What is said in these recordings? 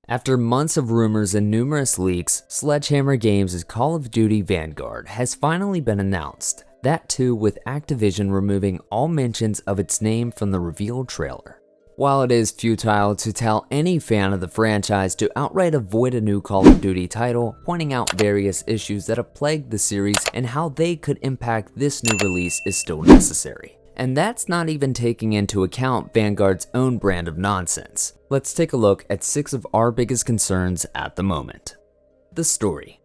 After months of rumors and numerous leaks, Sledgehammer Games' Call of Duty Vanguard has finally been announced, that too with Activision removing all mentions of its name from the revealed trailer. While it is futile to tell any fan of the franchise to outright avoid a new Call of Duty title, pointing out various issues that have plagued the series and how they could impact this new release is still necessary. And that's not even taking into account Vanguard's own brand of nonsense. Let's take a look at 6 of our biggest concerns at the moment. The story.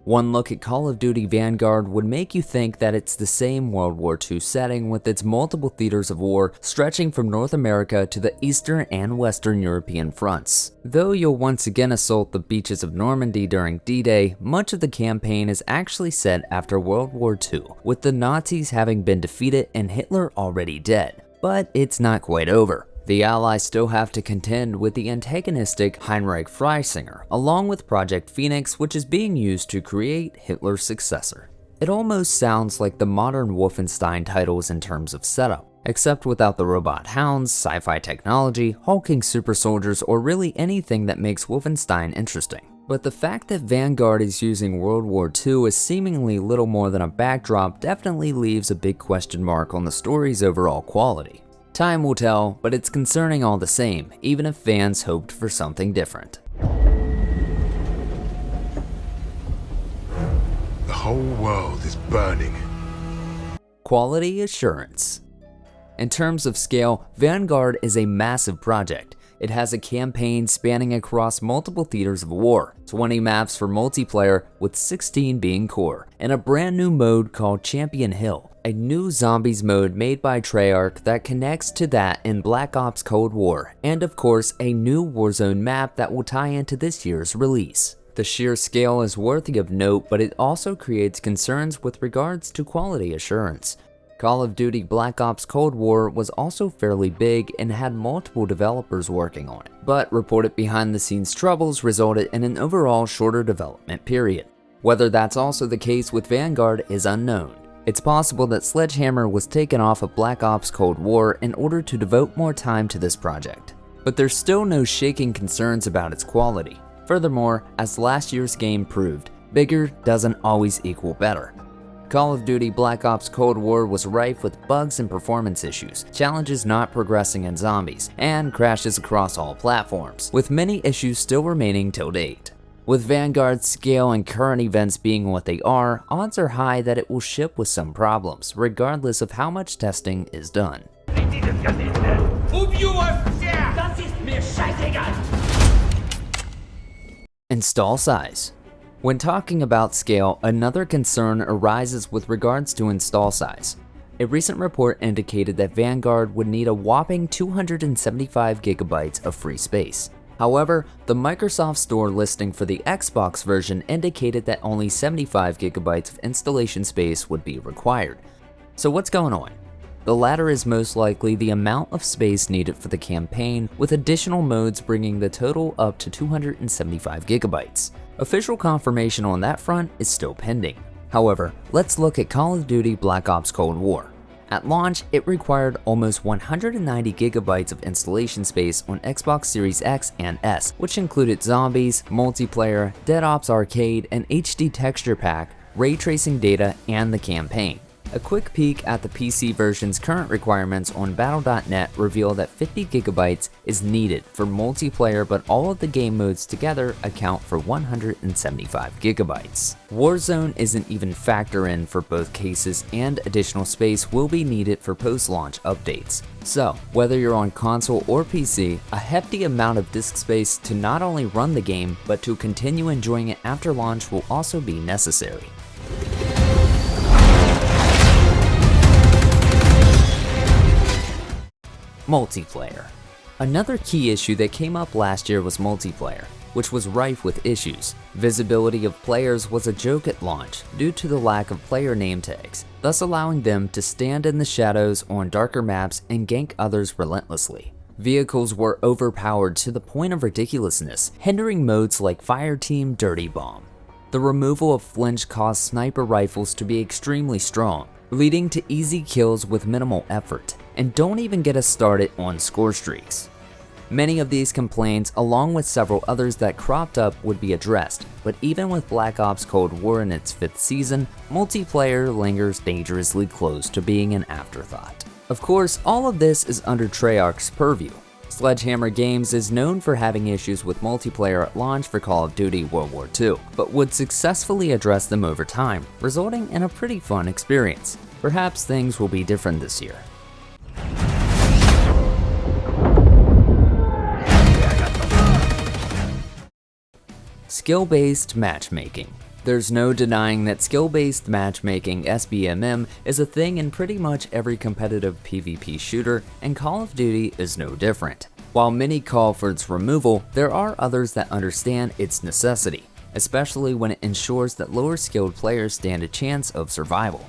One look at Call of Duty Vanguard would make you think that it's the same World War II setting with its multiple theaters of war stretching from North America to the Eastern and Western European fronts. Though you'll once again assault the beaches of Normandy during D-Day, much of the campaign is actually set after World War II, with the Nazis having been defeated and Hitler already dead. But it's not quite over. The Allies still have to contend with the antagonistic Heinrich Freisinger, along with Project Phoenix, which is being used to create Hitler's successor. It almost sounds like the modern Wolfenstein titles in terms of setup, except without the robot hounds, sci-fi technology, hulking super soldiers, or really anything that makes Wolfenstein interesting. But the fact that Vanguard is using World War II as seemingly little more than a backdrop definitely leaves a big question mark on the story's overall quality. Time will tell, but it's concerning all the same, even if fans hoped for something different. The whole world is burning. Quality assurance. In terms of scale, Vanguard is a massive project. It has a campaign spanning across multiple theaters of war, 20 maps for multiplayer with 16 being core, and a brand new mode called Champion Hill, a new zombies mode made by Treyarch that connects to that in Black Ops Cold War, and of course a new Warzone map that will tie into this year's release. The sheer scale is worthy of note, but it also creates concerns with regards to quality assurance. Call of Duty Black Ops Cold War was also fairly big and had multiple developers working on it, but reported behind-the-scenes troubles resulted in an overall shorter development period. Whether that's also the case with Vanguard is unknown. It's possible that Sledgehammer was taken off of Black Ops Cold War in order to devote more time to this project. But there's still no shaking concerns about its quality. Furthermore, as last year's game proved, bigger doesn't always equal better. Call of Duty Black Ops Cold War was rife with bugs and performance issues, challenges not progressing in zombies, and crashes across all platforms, with many issues still remaining till date. With Vanguard's scale and current events being what they are, odds are high that it will ship with some problems, regardless of how much testing is done. Install size. When talking about scale, another concern arises with regards to install size. A recent report indicated that Vanguard would need a whopping 275 gigabytes of free space. However, the Microsoft Store listing for the Xbox version indicated that only 75 gigabytes of installation space would be required. So what's going on? The latter is most likely the amount of space needed for the campaign, with additional modes bringing the total up to 275 gigabytes. Official confirmation on that front is still pending. However, let's look at Call of Duty Black Ops Cold War. At launch, it required almost 190 gigabytes of installation space on Xbox Series X and S, which included zombies, multiplayer, Dead Ops Arcade, an HD texture pack, ray tracing data, and the campaign. A quick peek at the PC version's current requirements on Battle.net reveal that 50 gigabytes is needed for multiplayer, but all of the game modes together account for 175 gigabytes. Warzone isn't even factor in for both cases, and additional space will be needed for post-launch updates. So, whether you're on console or PC, a hefty amount of disk space to not only run the game, but to continue enjoying it after launch will also be necessary. Multiplayer. Another key issue that came up last year was multiplayer, which was rife with issues. Visibility of players was a joke at launch due to the lack of player name tags, thus allowing them to stand in the shadows on darker maps and gank others relentlessly. Vehicles were overpowered to the point of ridiculousness, hindering modes like Fireteam Dirty Bomb. The removal of flinch caused sniper rifles to be extremely strong, leading to easy kills with minimal effort. And don't even get us started on score streaks. Many of these complaints, along with several others that cropped up, would be addressed, but even with Black Ops Cold War in its 5th season, multiplayer lingers dangerously close to being an afterthought. Of course, all of this is under Treyarch's purview. Sledgehammer Games is known for having issues with multiplayer at launch for Call of Duty World War II, but would successfully address them over time, resulting in a pretty fun experience. Perhaps things will be different this year. Skill-based matchmaking. There's no denying that skill-based matchmaking (SBMM) is a thing in pretty much every competitive PvP shooter, and Call of Duty is no different. While many call for its removal, there are others that understand its necessity, especially when it ensures that lower-skilled players stand a chance of survival.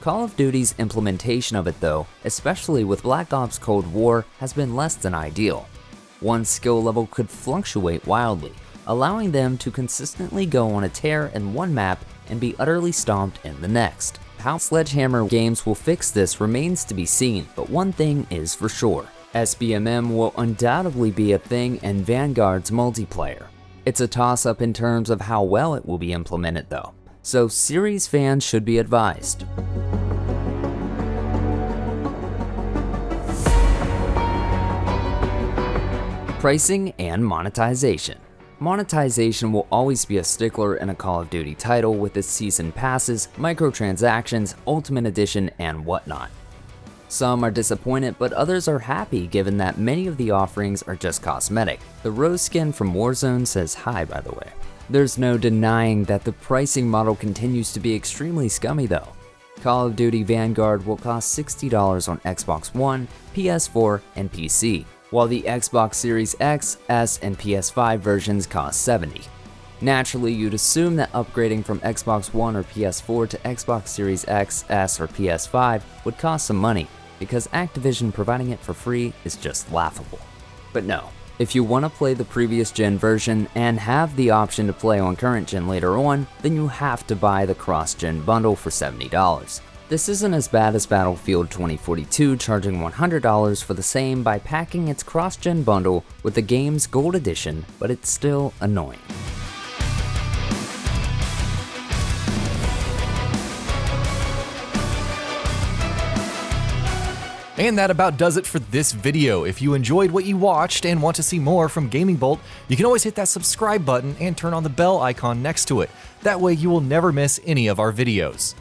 Call of Duty's implementation of it though, especially with Black Ops Cold War, has been less than ideal. One skill level could fluctuate wildly, allowing them to consistently go on a tear in one map and be utterly stomped in the next. How Sledgehammer Games will fix this remains to be seen, but one thing is for sure. SBMM will undoubtedly be a thing in Vanguard's multiplayer. It's a toss-up in terms of how well it will be implemented though, so series fans should be advised. Pricing and monetization. Monetization will always be a stickler in a Call of Duty title with its season passes, microtransactions, Ultimate Edition, and whatnot. Some are disappointed, but others are happy given that many of the offerings are just cosmetic. The Rose skin from Warzone says hi, by the way. There's no denying that the pricing model continues to be extremely scummy though. Call of Duty Vanguard will cost $60 on Xbox One, PS4, and PC, while the Xbox Series X, S, and PS5 versions cost $70. Naturally, you'd assume that upgrading from Xbox One or PS4 to Xbox Series X, S, or PS5 would cost some money, because Activision providing it for free is just laughable. But no, if you want to play the previous gen version and have the option to play on current gen later on, then you have to buy the cross-gen bundle for $70. This isn't as bad as Battlefield 2042 charging $100 for the same by packing its cross-gen bundle with the game's Gold Edition, but it's still annoying. And that about does it for this video. If you enjoyed what you watched and want to see more from Gaming Bolt, you can always hit that subscribe button and turn on the bell icon next to it. That way you will never miss any of our videos.